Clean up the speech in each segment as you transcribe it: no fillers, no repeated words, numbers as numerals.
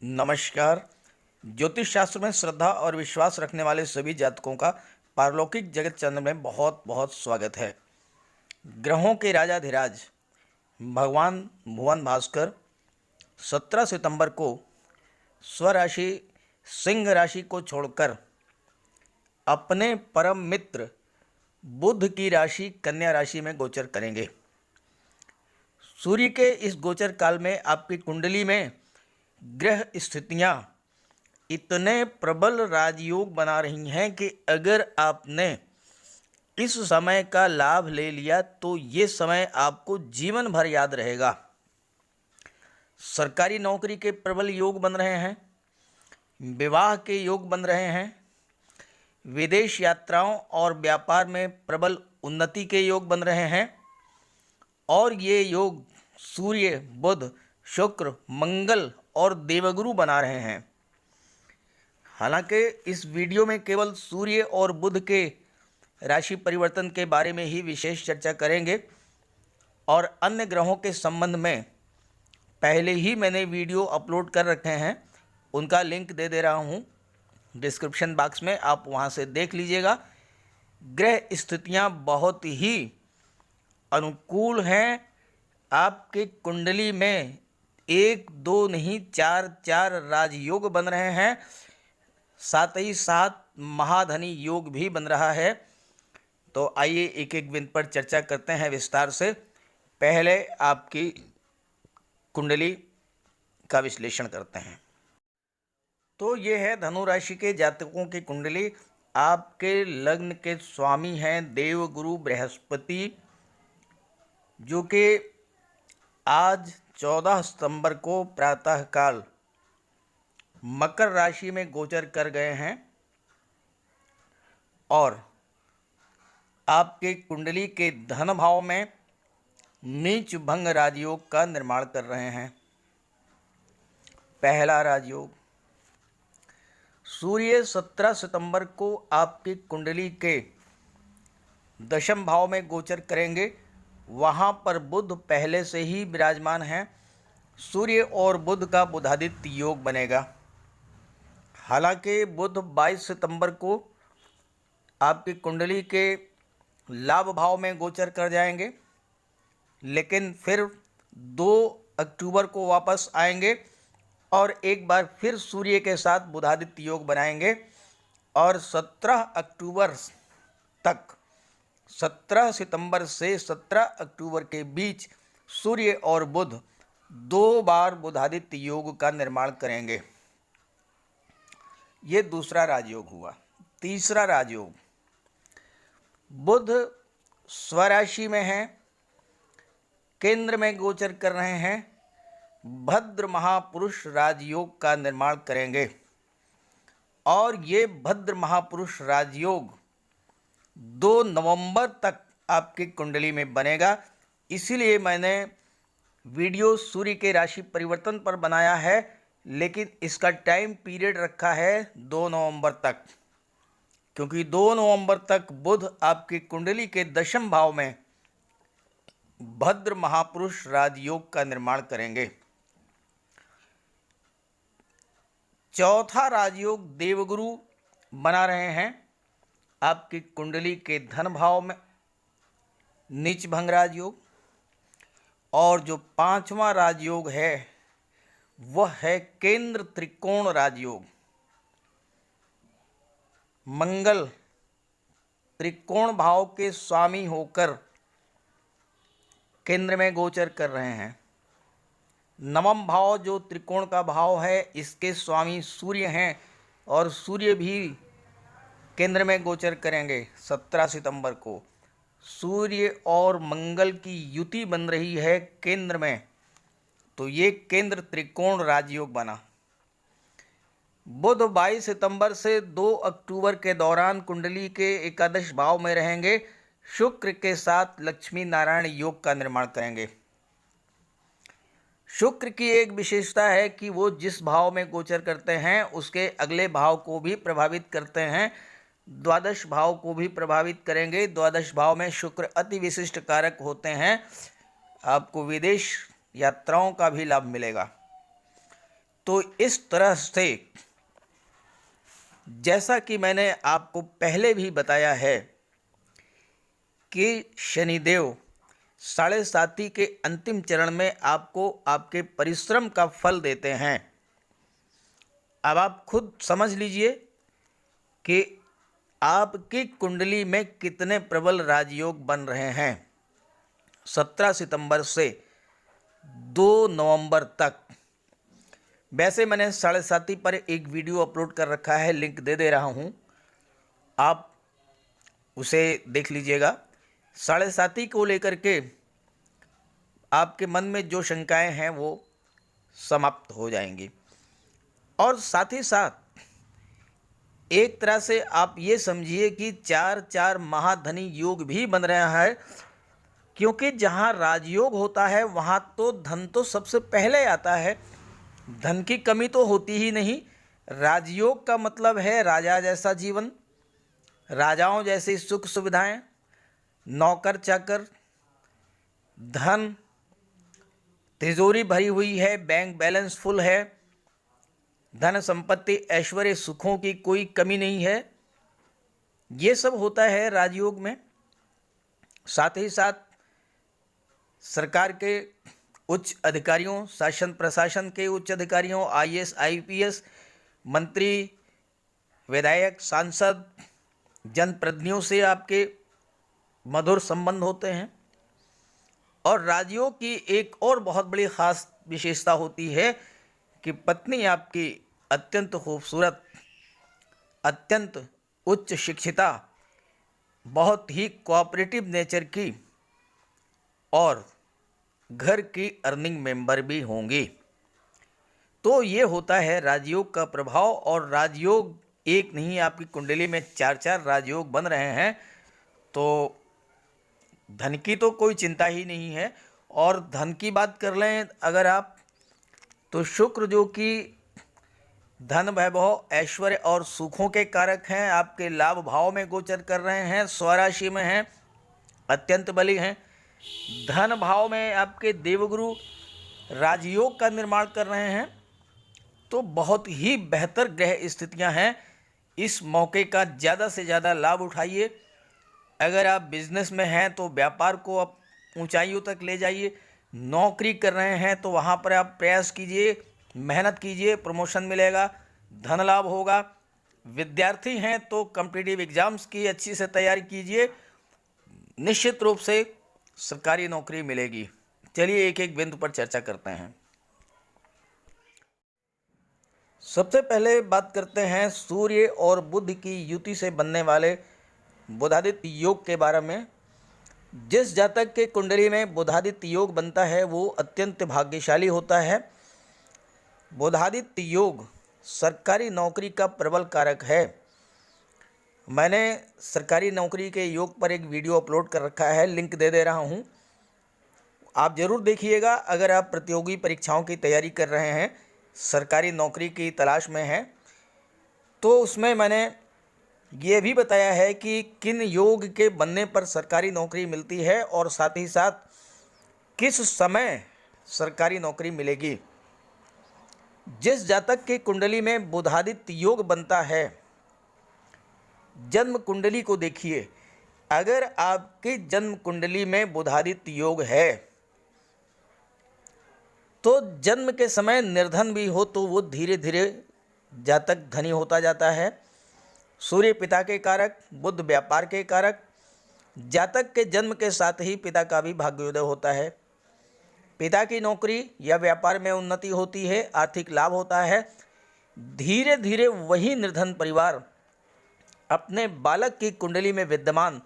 नमस्कार। ज्योतिष शास्त्र में श्रद्धा और विश्वास रखने वाले सभी जातकों का पारलौकिक जगत चैनल में बहुत बहुत स्वागत है। ग्रहों के राजाधिराज भगवान भुवन भास्कर 17 सितंबर को स्वराशि सिंह राशि को छोड़कर अपने परम मित्र बुध की राशि कन्या राशि में गोचर करेंगे। सूर्य के इस गोचर काल में आपकी कुंडली में ग्रह स्थितियां इतने प्रबल राजयोग बना रही हैं कि अगर आपने इस समय का लाभ ले लिया तो ये समय आपको जीवन भर याद रहेगा। सरकारी नौकरी के प्रबल योग बन रहे हैं, विवाह के योग बन रहे हैं, विदेश यात्राओं और व्यापार में प्रबल उन्नति के योग बन रहे हैं और ये योग सूर्य, बुध, शुक्र, मंगल और देवगुरु बना रहे हैं। हालांकि इस वीडियो में केवल सूर्य और बुध के राशि परिवर्तन के बारे में ही विशेष चर्चा करेंगे और अन्य ग्रहों के संबंध में पहले ही मैंने वीडियो अपलोड कर रखे हैं, उनका लिंक दे दे रहा हूं डिस्क्रिप्शन बॉक्स में, आप वहां से देख लीजिएगा। ग्रह स्थितियां बहुत ही अनुकूल हैं। आपके कुंडली में 1 2 नहीं 4 राजयोग बन रहे हैं, साथ ही साथ महाधनी योग भी बन रहा है। तो आइए एक एक बिंदु पर चर्चा करते हैं विस्तार से। पहले आपकी कुंडली का विश्लेषण करते हैं। तो ये है धनु राशि के जातकों की कुंडली। आपके लग्न के स्वामी हैं देवगुरु बृहस्पति, जो कि आज 14 सितंबर को प्रातःकाल मकर राशि में गोचर कर गए हैं और आपके कुंडली के धन भाव में नीच भंग राजयोग का निर्माण कर रहे हैं। पहला राजयोग, सूर्य 17 सितंबर को आपकी कुंडली के दशम भाव में गोचर करेंगे। वहाँ पर बुध पहले से ही विराजमान हैं। सूर्य और बुध का बुधादित्य योग बनेगा। हालांकि बुध 22 सितंबर को आपकी कुंडली के लाभ भाव में गोचर कर जाएंगे, लेकिन फिर 2 अक्टूबर को वापस आएंगे और एक बार फिर सूर्य के साथ बुधादित्य योग बनाएंगे और 17 अक्टूबर तक 17 सितंबर से 17 अक्टूबर के बीच सूर्य और बुध 2 बार बुधादित्य योग का निर्माण करेंगे। ये दूसरा राजयोग हुआ। तीसरा राजयोग, बुध स्वराशि में हैं, केंद्र में गोचर कर रहे हैं, भद्र महापुरुष राजयोग का निर्माण करेंगे और ये भद्र महापुरुष राजयोग 2 नवंबर तक आपकी कुंडली में बनेगा। इसीलिए मैंने वीडियो सूर्य के राशि परिवर्तन पर बनाया है, लेकिन इसका टाइम पीरियड रखा है 2 नवंबर तक, क्योंकि 2 नवंबर तक बुध आपकी कुंडली के दशम भाव में भद्र महापुरुष राजयोग का निर्माण करेंगे। चौथा राजयोग देवगुरु बना रहे हैं आपकी कुंडली के धन भाव में, नीच भंग राजयोग। और जो 5वां राजयोग है वह है केंद्र त्रिकोण राजयोग। मंगल त्रिकोण भाव के स्वामी होकर केंद्र में गोचर कर रहे हैं। नवम भाव जो त्रिकोण का भाव है, इसके स्वामी सूर्य हैं और सूर्य भी केंद्र में गोचर करेंगे 17 सितंबर को। सूर्य और मंगल की युति बन रही है केंद्र में, तो ये केंद्र त्रिकोण राजयोग बना। बुध 22 सितंबर से 2 अक्टूबर के दौरान कुंडली के एकादश भाव में रहेंगे। शुक्र के साथ लक्ष्मी नारायण योग का निर्माण करेंगे। शुक्र की एक विशेषता है कि वो जिस भाव में गोचर करते हैं उसके अगले भाव को भी प्रभावित करते हैं, द्वादश भाव को भी प्रभावित करेंगे। द्वादश भाव में शुक्र अति विशिष्ट कारक होते हैं, आपको विदेश यात्राओं का भी लाभ मिलेगा। तो इस तरह से जैसा कि मैंने आपको पहले भी बताया है कि शनिदेव साढ़े साती के अंतिम चरण में आपको आपके परिश्रम का फल देते हैं। अब आप खुद समझ लीजिए कि आपकी कुंडली में कितने प्रबल राजयोग बन रहे हैं। 17 सितंबर से 2 नवंबर तक। वैसे मैंने साढ़े साती पर एक वीडियो अपलोड कर रखा है, लिंक दे दे रहा हूँ, आप उसे देख लीजिएगा। साढ़े साती को लेकर के आपके मन में जो शंकाएं हैं वो समाप्त हो जाएंगी। और साथ ही साथ एक तरह से आप ये समझिए कि 4 महाधनी योग भी बन रहा है, क्योंकि जहाँ राजयोग होता है वहाँ तो धन तो सबसे पहले आता है, धन की कमी तो होती ही नहीं। राजयोग का मतलब है राजा जैसा जीवन, राजाओं जैसी सुख सुविधाएं, नौकर चाकर, धन, तिजोरी भरी हुई है, बैंक बैलेंस फुल है, धन संपत्ति ऐश्वर्य सुखों की कोई कमी नहीं है। ये सब होता है राजयोग में। साथ ही साथ सरकार के उच्च अधिकारियों, शासन प्रशासन के उच्च अधिकारियों, आईएएस आईपीएस, मंत्री, विधायक, सांसद, जनप्रतिनिधियों से आपके मधुर संबंध होते हैं। और राजयोग की एक और बहुत बड़ी खास विशेषता होती है कि पत्नी आपकी अत्यंत खूबसूरत, अत्यंत उच्च शिक्षिता, बहुत ही कोऑपरेटिव नेचर की और घर की अर्निंग मेंबर भी होंगी। तो ये होता है राजयोग का प्रभाव। और राजयोग एक नहीं, आपकी कुंडली में 4 राजयोग बन रहे हैं, तो धन की तो कोई चिंता ही नहीं है। और धन की बात कर लें अगर आप, तो शुक्र जो कि धन, वैभव, ऐश्वर्य और सुखों के कारक हैं, आपके लाभ भाव में गोचर कर रहे हैं, स्वराशि में हैं, अत्यंत बली हैं। धन भाव में आपके देवगुरु राजयोग का निर्माण कर रहे हैं। तो बहुत ही बेहतर ग्रह स्थितियां हैं। इस मौके का ज़्यादा से ज़्यादा लाभ उठाइए। अगर आप बिजनेस में हैं तो व्यापार को आप ऊंचाइयों तक ले जाइए। नौकरी कर रहे हैं तो वहाँ पर आप प्रयास कीजिए, मेहनत कीजिए, प्रमोशन मिलेगा, धन लाभ होगा। विद्यार्थी हैं तो कॉम्पिटिटिव एग्जाम्स की अच्छी से तैयारी कीजिए, निश्चित रूप से सरकारी नौकरी मिलेगी। चलिए एक एक बिंदु पर चर्चा करते हैं। सबसे पहले बात करते हैं सूर्य और बुध की युति से बनने वाले बुधादित्य योग के बारे में। जिस जातक के कुंडली में बुधादित्य योग बनता है वो अत्यंत भाग्यशाली होता है। बुधादित्य योग सरकारी नौकरी का प्रबल कारक है। मैंने सरकारी नौकरी के योग पर एक वीडियो अपलोड कर रखा है, लिंक दे दे रहा हूँ, आप ज़रूर देखिएगा। अगर आप प्रतियोगी परीक्षाओं की तैयारी कर रहे हैं, सरकारी नौकरी की तलाश में हैं, तो उसमें मैंने ये भी बताया है कि किन योग के बनने पर सरकारी नौकरी मिलती है और साथ ही साथ किस समय सरकारी नौकरी मिलेगी। जिस जातक की कुंडली में बुधादित्य योग बनता है, जन्म कुंडली को देखिए। अगर आपकी जन्म कुंडली में बुधादित्य योग है तो जन्म के समय निर्धन भी हो तो वो धीरे धीरे जातक धनी होता जाता है। सूर्य पिता के कारक, बुध व्यापार के कारक। जातक के जन्म के साथ ही पिता का भी भाग्योदय होता है। पिता की नौकरी या व्यापार में उन्नति होती है, आर्थिक लाभ होता है। धीरे धीरे वही निर्धन परिवार अपने बालक की कुंडली में विद्यमान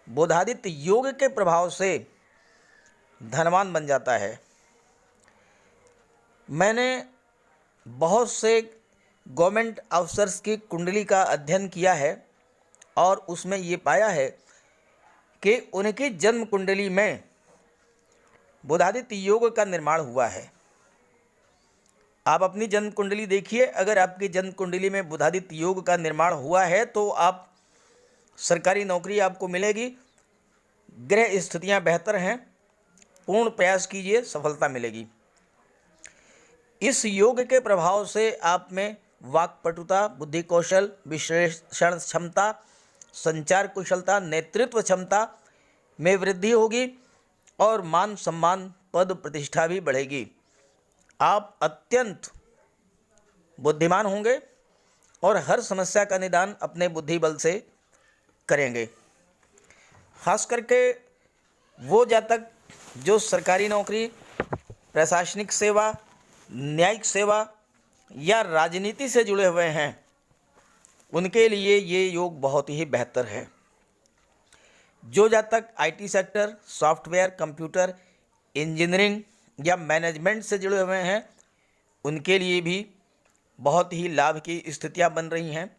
बुधादित्य योग के प्रभाव से धनवान बन जाता है। मैंने बहुत से गवर्नमेंट अफसर्स की कुंडली का अध्ययन किया है और उसमें ये पाया है कि उनकी जन्म कुंडली में बुधादित्य योग का निर्माण हुआ है। आप अपनी जन्म कुंडली देखिए, अगर आपकी जन्म कुंडली में बुधादित्य योग का निर्माण हुआ है तो आप सरकारी नौकरी आपको मिलेगी। ग्रह स्थितियां बेहतर हैं, पूर्ण प्रयास कीजिए, सफलता मिलेगी। इस योग के प्रभाव से आप में वाक्पटुता, बुद्धि कौशल, विश्लेषण क्षमता, संचार कुशलता, नेतृत्व क्षमता में वृद्धि होगी और मान सम्मान, पद प्रतिष्ठा भी बढ़ेगी। आप अत्यंत बुद्धिमान होंगे और हर समस्या का निदान अपने बुद्धि बल से करेंगे। खास करके वो जातक जो सरकारी नौकरी, प्रशासनिक सेवा, न्यायिक सेवा या राजनीति से जुड़े हुए हैं, उनके लिए ये योग बहुत ही बेहतर है। जो जातक IT sector, software, computer, engineering या मैनेजमेंट से जुड़े हुए हैं, उनके लिए भी बहुत ही लाभ की स्थितियां बन रही हैं।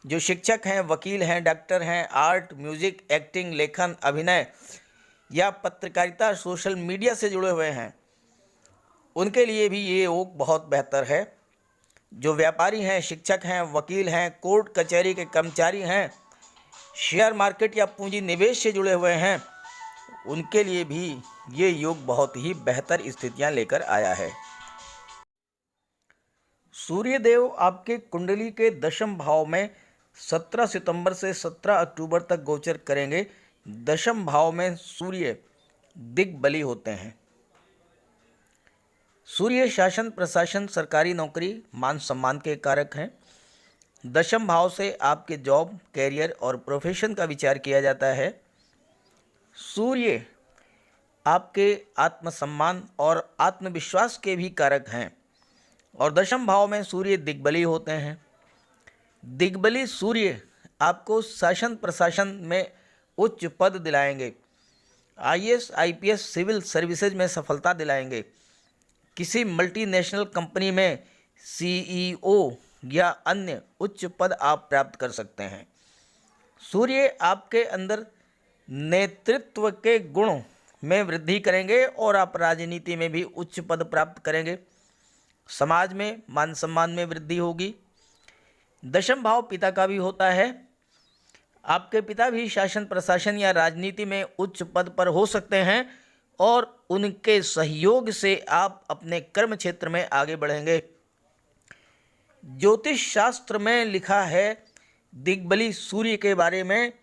जो शिक्षक हैं, वकील हैं, डॉक्टर हैं, आर्ट, म्यूजिक, एक्टिंग, लेखन, अभिनय या पत्रकारिता, सोशल मीडिया से जुड़े हुए हैं, उनके लिए भी ये योग बहुत बेहतर है। जो व्यापारी हैं, शिक्षक हैं, वकील हैं, कोर्ट कचहरी के कर्मचारी हैं, शेयर मार्केट या पूंजी निवेश से जुड़े हुए हैं, उनके लिए भी ये योग बहुत ही बेहतर स्थितियां लेकर आया है। सूर्यदेव आपके कुंडली के दशम भाव में 17 सितंबर से 17 अक्टूबर तक गोचर करेंगे। दशम भाव में सूर्य दिग्बली होते हैं। सूर्य शासन, प्रशासन, सरकारी नौकरी, मान सम्मान के कारक हैं। दशम भाव से आपके जॉब, कैरियर और प्रोफेशन का विचार किया जाता है। सूर्य आपके आत्मसम्मान और आत्मविश्वास के भी कारक हैं और दशम भाव में सूर्य दिग्बली होते हैं। दिग्बली सूर्य आपको शासन प्रशासन में उच्च पद दिलाएंगे। आईएएस, आईपीएस, सिविल सर्विसेज में सफलता दिलाएंगे। किसी मल्टीनेशनल कंपनी में सीईओ या अन्य उच्च पद आप प्राप्त कर सकते हैं। सूर्य आपके अंदर नेतृत्व के गुण में वृद्धि करेंगे और आप राजनीति में भी उच्च पद प्राप्त करेंगे। समाज में मान सम्मान में वृद्धि होगी। दशम भाव पिता का भी होता है। आपके पिता भी शासन प्रशासन या राजनीति में उच्च पद पर हो सकते हैं और उनके सहयोग से आप अपने कर्म क्षेत्र में आगे बढ़ेंगे। ज्योतिष शास्त्र में लिखा है दिग्बली सूर्य के बारे में,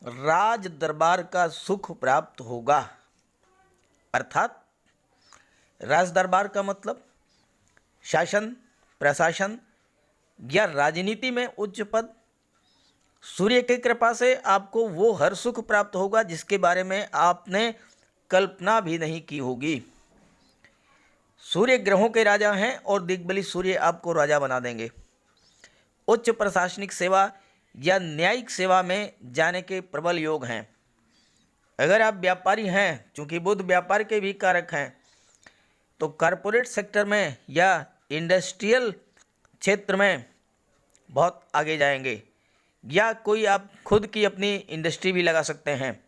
राज दरबार का सुख प्राप्त होगा। अर्थात राज दरबार का मतलब शासन प्रशासन या राजनीति में उच्च पद। सूर्य की कृपा से आपको वो हर सुख प्राप्त होगा जिसके बारे में आपने कल्पना भी नहीं की होगी। सूर्य ग्रहों के राजा हैं और दिग्बली सूर्य आपको राजा बना देंगे। उच्च प्रशासनिक सेवा या न्यायिक सेवा में जाने के प्रबल योग हैं। अगर आप व्यापारी हैं, चूँकि बुध व्यापार के भी कारक हैं, तो कॉरपोरेट सेक्टर में या इंडस्ट्रियल क्षेत्र में बहुत आगे जाएंगे या कोई आप खुद की अपनी इंडस्ट्री भी लगा सकते हैं।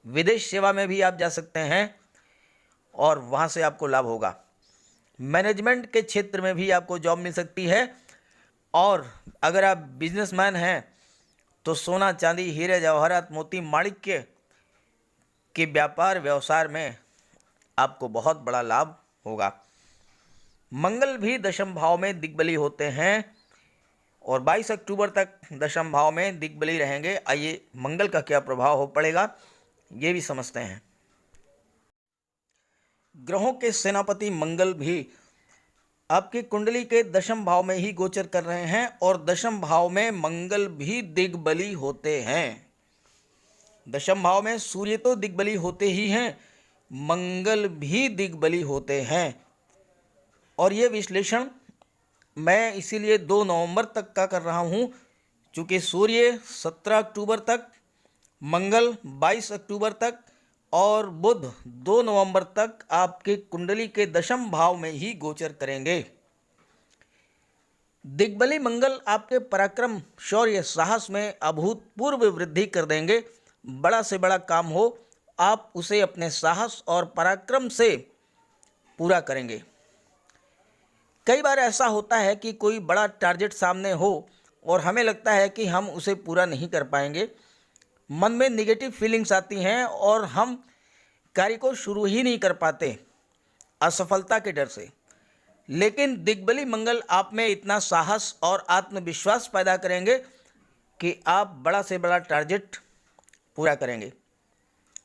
विदेश सेवा में भी आप जा सकते हैं और वहाँ से आपको लाभ होगा। मैनेजमेंट के क्षेत्र में भी आपको जॉब मिल सकती है और अगर आप बिजनेसमैन हैं तो सोना, चांदी, हीरे जवाहरात, मोती, माणिक्य के व्यापार व्यवसाय में आपको बहुत बड़ा लाभ होगा। मंगल भी दशम भाव में दिग्बली होते हैं और 22 अक्टूबर तक दशम भाव में दिग्बली रहेंगे। आइए मंगल का क्या प्रभाव हो पड़ेगा ये भी समझते हैं। ग्रहों के सेनापति मंगल भी आपकी कुंडली के दशम भाव में ही गोचर कर रहे हैं और दशम भाव में मंगल भी दिग्बली होते हैं। दशम भाव में सूर्य तो दिग्बली होते ही हैं, मंगल भी दिग्बली होते हैं और ये विश्लेषण मैं इसीलिए 2 नवंबर तक का कर रहा हूँ, चूँकि सूर्य 17 अक्टूबर तक, मंगल 22 अक्टूबर तक और बुध 2 नवंबर तक आपके कुंडली के दशम भाव में ही गोचर करेंगे। दिग्बली मंगल आपके पराक्रम, शौर्य, साहस में अभूतपूर्व वृद्धि कर देंगे। बड़ा से बड़ा काम हो, आप उसे अपने साहस और पराक्रम से पूरा करेंगे। कई बार ऐसा होता है कि कोई बड़ा टारगेट सामने हो और हमें लगता है कि हम उसे पूरा नहीं कर पाएंगे। मन में नेगेटिव फीलिंग्स आती हैं और हम कार्य को शुरू ही नहीं कर पाते असफलता के डर से। लेकिन दिग्बली मंगल आप में इतना साहस और आत्मविश्वास पैदा करेंगे कि आप बड़ा से बड़ा टारगेट पूरा करेंगे।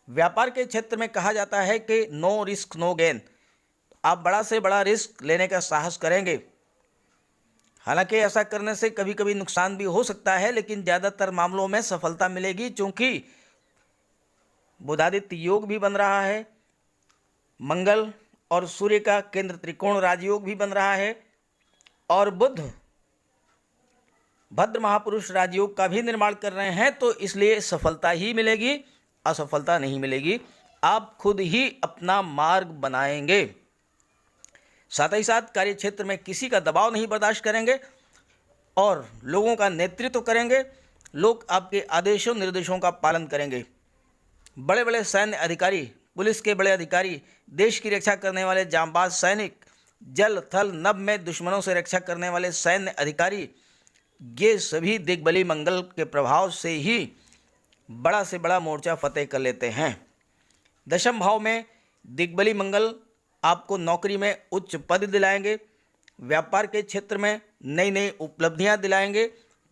व्यापार के क्षेत्र में कहा जाता है कि नो रिस्क नो गेन। आप बड़ा से बड़ा रिस्क लेने का साहस करेंगे। हालांकि ऐसा करने से कभी कभी नुकसान भी हो सकता है, लेकिन ज़्यादातर मामलों में सफलता मिलेगी, क्योंकि बुधादित्य योग भी बन रहा है, मंगल और सूर्य का केंद्र त्रिकोण राजयोग भी बन रहा है, और बुध भद्र महापुरुष राजयोग का भी निर्माण कर रहे हैं। तो इसलिए सफलता ही मिलेगी, असफलता नहीं मिलेगी। आप खुद ही अपना मार्ग बनाएंगे। साथ ही साथ कार्य क्षेत्र में किसी का दबाव नहीं बर्दाश्त करेंगे और लोगों का नेतृत्व करेंगे। लोग आपके आदेशों निर्देशों का पालन करेंगे। बड़े बड़े सैन्य अधिकारी, पुलिस के बड़े अधिकारी, देश की रक्षा करने वाले जांबाज सैनिक, जल थल नभ में दुश्मनों से रक्षा करने वाले सैन्य अधिकारी, ये सभी दिग्बली मंगल के प्रभाव से ही बड़ा से बड़ा मोर्चा फतेह कर लेते हैं। दशम भाव में दिग्बली मंगल आपको नौकरी में उच्च पद दिलाएंगे। व्यापार के क्षेत्र में नई नई उपलब्धियां दिलाएंगे।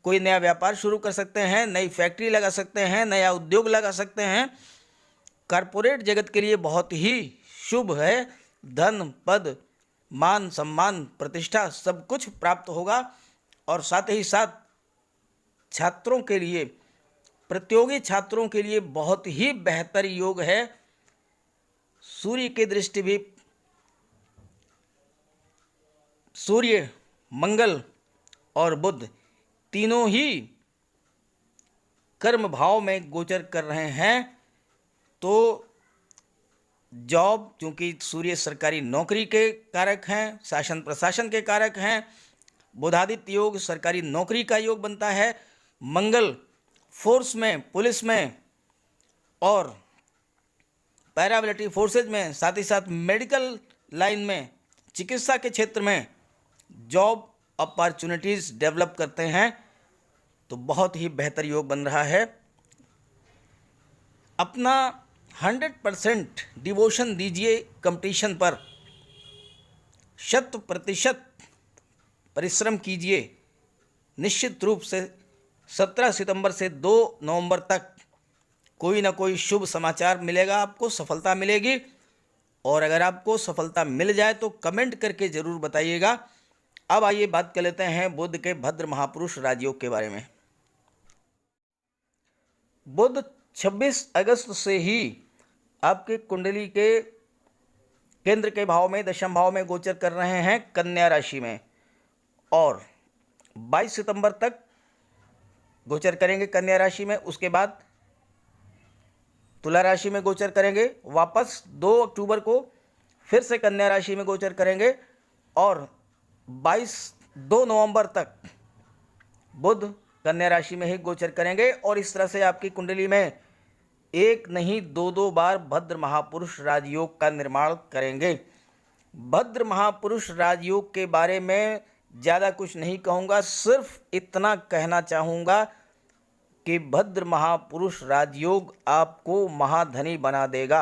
कोई नया व्यापार शुरू कर सकते हैं, नई फैक्ट्री लगा सकते हैं, नया उद्योग लगा सकते हैं। कॉरपोरेट जगत के लिए बहुत ही शुभ है। धन, पद, मान, सम्मान, प्रतिष्ठा सब कुछ प्राप्त होगा। और साथ ही साथ छात्रों के लिए, प्रतियोगी छात्रों के लिए बहुत ही बेहतर योग है। सूर्य की दृष्टि भी, सूर्य, मंगल और बुध तीनों ही कर्म भाव में गोचर कर रहे हैं। तो जॉब, क्योंकि सूर्य सरकारी नौकरी के कारक हैं, शासन प्रशासन के कारक हैं। बुधादित्य योग सरकारी नौकरी का योग बनता है। मंगल फोर्स में, पुलिस में और पैरामिलिट्री फोर्सेज में, साथ ही साथ मेडिकल लाइन में, चिकित्सा के क्षेत्र में जॉब अपॉर्चुनिटीज़ डेवलप करते हैं। तो बहुत ही बेहतर योग बन रहा है। अपना 100% डिवोशन दीजिए कंपटीशन पर, 100% परिश्रम कीजिए। निश्चित रूप से 17 सितंबर से 2 नवंबर तक कोई ना कोई शुभ समाचार मिलेगा, आपको सफलता मिलेगी। और अगर आपको सफलता मिल जाए तो कमेंट करके ज़रूर बताइएगा। अब आइए बात कर लेते हैं बुध के भद्र महापुरुष राजयोग के बारे में। बुध 26 अगस्त से ही आपके कुंडली के केंद्र के भाव में, दशम भाव में गोचर कर रहे हैं कन्या राशि में, और 22 सितंबर तक गोचर करेंगे कन्या राशि में। उसके बाद तुला राशि में गोचर करेंगे। वापस 2 अक्टूबर को फिर से कन्या राशि में गोचर करेंगे और 2 नवंबर तक बुध कन्या राशि में ही गोचर करेंगे। और इस तरह से आपकी कुंडली में एक नहीं 2 बार भद्र महापुरुष राजयोग का निर्माण करेंगे। भद्र महापुरुष राजयोग के बारे में ज़्यादा कुछ नहीं कहूँगा, सिर्फ इतना कहना चाहूँगा कि भद्र महापुरुष राजयोग आपको महाधनी बना देगा।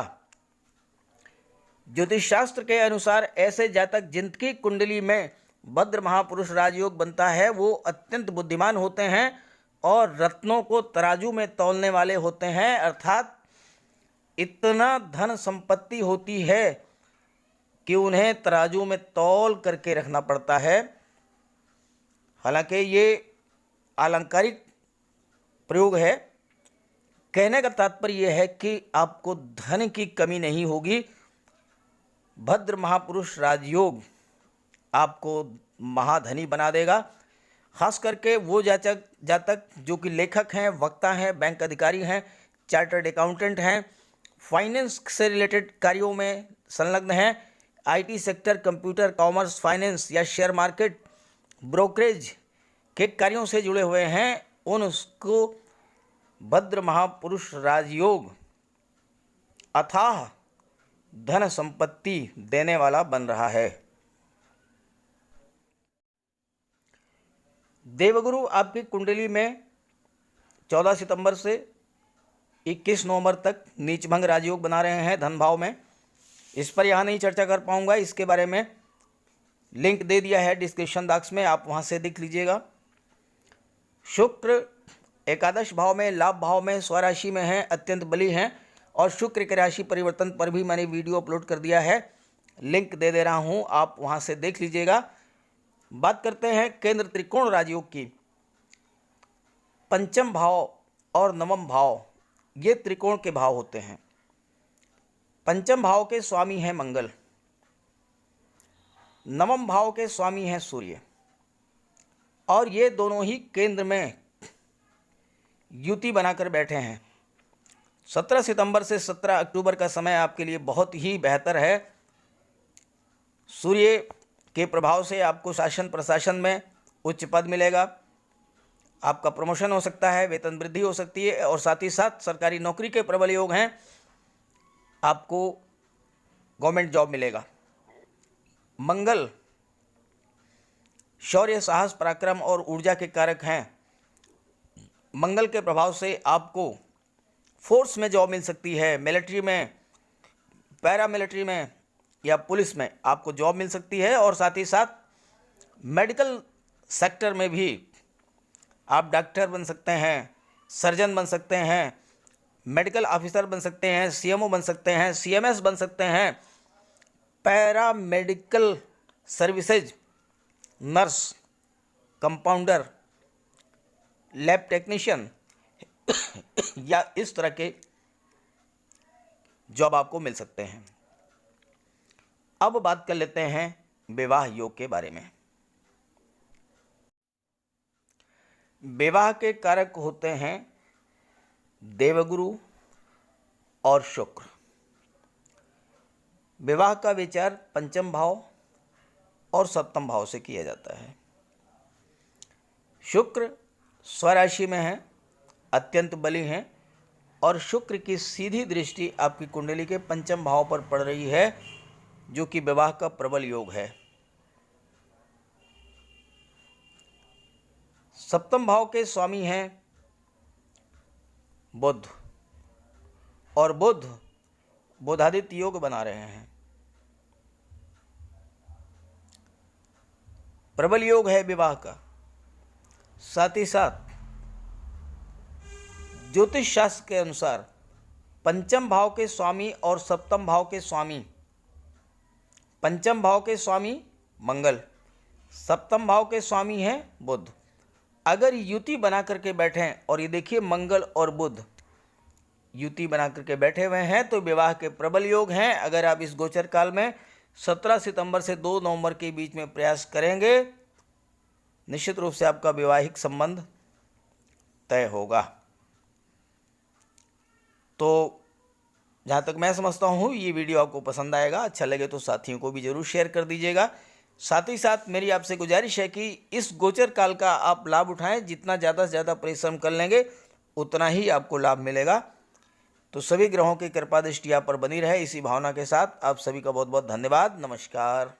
ज्योतिष शास्त्र के अनुसार ऐसे जातक जिनकी कुंडली में भद्र महापुरुष राजयोग बनता है वो अत्यंत बुद्धिमान होते हैं और रत्नों को तराजू में तौलने वाले होते हैं। अर्थात इतना धन संपत्ति होती है कि उन्हें तराजू में तौल करके रखना पड़ता है। हालांकि ये अलंकारिक प्रयोग है। कहने का तात्पर्य यह है कि आपको धन की कमी नहीं होगी। भद्र महापुरुष राजयोग आपको महाधनी बना देगा। खास करके वो जातक जो कि लेखक हैं, वक्ता हैं, बैंक अधिकारी हैं, चार्टर्ड अकाउंटेंट हैं, फाइनेंस से रिलेटेड कार्यों में संलग्न हैं, IT sector, computer, commerce, finance या शेयर मार्केट, ब्रोकरेज के कार्यों से जुड़े हुए हैं, उनको भद्र महापुरुष राजयोग अथाह धन संपत्ति देने वाला बन रहा है। देवगुरु आपकी कुंडली में 14 सितंबर से 21 नवंबर तक नीचभंग राजयोग बना रहे हैं धन भाव में। इस पर यहाँ नहीं चर्चा कर पाऊंगा, इसके बारे में लिंक दे दिया है डिस्क्रिप्शन बॉक्स में, आप वहां से देख लीजिएगा। शुक्र एकादश भाव में, लाभ भाव में, स्वराशि में है, अत्यंत बली हैं। और शुक्र के राशि परिवर्तन पर भी मैंने वीडियो अपलोड कर दिया है, लिंक दे दे रहा हूं, आप वहां से देख लीजिएगा। बात करते हैं केंद्र त्रिकोण राजयोग की। पंचम भाव और नवम भाव ये त्रिकोण के भाव होते हैं। पंचम भाव के स्वामी हैं मंगल, नवम भाव के स्वामी हैं सूर्य, और ये दोनों ही केंद्र में युति बनाकर बैठे हैं। 17 सितंबर से 17 अक्टूबर का समय आपके लिए बहुत ही बेहतर है। सूर्य के प्रभाव से आपको शासन प्रशासन में उच्च पद मिलेगा, आपका प्रमोशन हो सकता है, वेतन वृद्धि हो सकती है, और साथ ही साथ सरकारी नौकरी के प्रबल योग हैं, आपको गवर्नमेंट जॉब मिलेगा। मंगल शौर्य, साहस, पराक्रम और ऊर्जा के कारक हैं। मंगल के प्रभाव से आपको फोर्स में जॉब मिल सकती है, मिलिट्री में, पैरा मिलिट्री में या पुलिस में आपको जॉब मिल सकती है। और साथ ही साथ मेडिकल सेक्टर में भी आप डॉक्टर बन सकते हैं, सर्जन बन सकते हैं, मेडिकल ऑफिसर बन सकते हैं, सीएमओ बन सकते हैं, सीएमएस बन सकते हैं, para medical services, nurse, compounder, lab technician या इस तरह के जॉब आपको मिल सकते हैं। अब बात कर लेते हैं विवाह योग के बारे में। विवाह के कारक होते हैं देवगुरु और शुक्र। विवाह का विचार पंचम भाव और सप्तम भाव से किया जाता है। शुक्र स्वराशि में है, अत्यंत बली हैं, और शुक्र की सीधी दृष्टि आपकी कुंडली के पंचम भाव पर पड़ रही है, जो कि विवाह का प्रबल योग है। सप्तम भाव के स्वामी हैं बुध, और बुध बुधादित्य योग बना रहे हैं। प्रबल योग है विवाह का। साथ ही साथ ज्योतिष शास्त्र के अनुसार पंचम भाव के स्वामी और सप्तम भाव के स्वामी, पंचम भाव के स्वामी मंगल, सप्तम भाव के स्वामी हैं बुध, अगर युति बना करके बैठें, और ये देखिए मंगल और बुध युति बना करके बैठे हुए हैं, तो विवाह के प्रबल योग हैं। अगर आप इस गोचर काल में 17 सितंबर से 2 नवंबर के बीच में प्रयास करेंगे, निश्चित रूप से आपका वैवाहिक संबंध तय होगा। तो जहाँ तक मैं समझता हूँ ये वीडियो आपको पसंद आएगा, अच्छा लगे तो साथियों को भी जरूर शेयर कर दीजिएगा। साथ ही साथ मेरी आपसे गुजारिश है कि इस गोचर काल का आप लाभ उठाएं। जितना ज़्यादा से ज़्यादा परिश्रम कर लेंगे उतना ही आपको लाभ मिलेगा। तो सभी ग्रहों की कृपा दृष्टि आप पर बनी रहे, इसी भावना के साथ आप सभी का बहुत बहुत धन्यवाद। नमस्कार।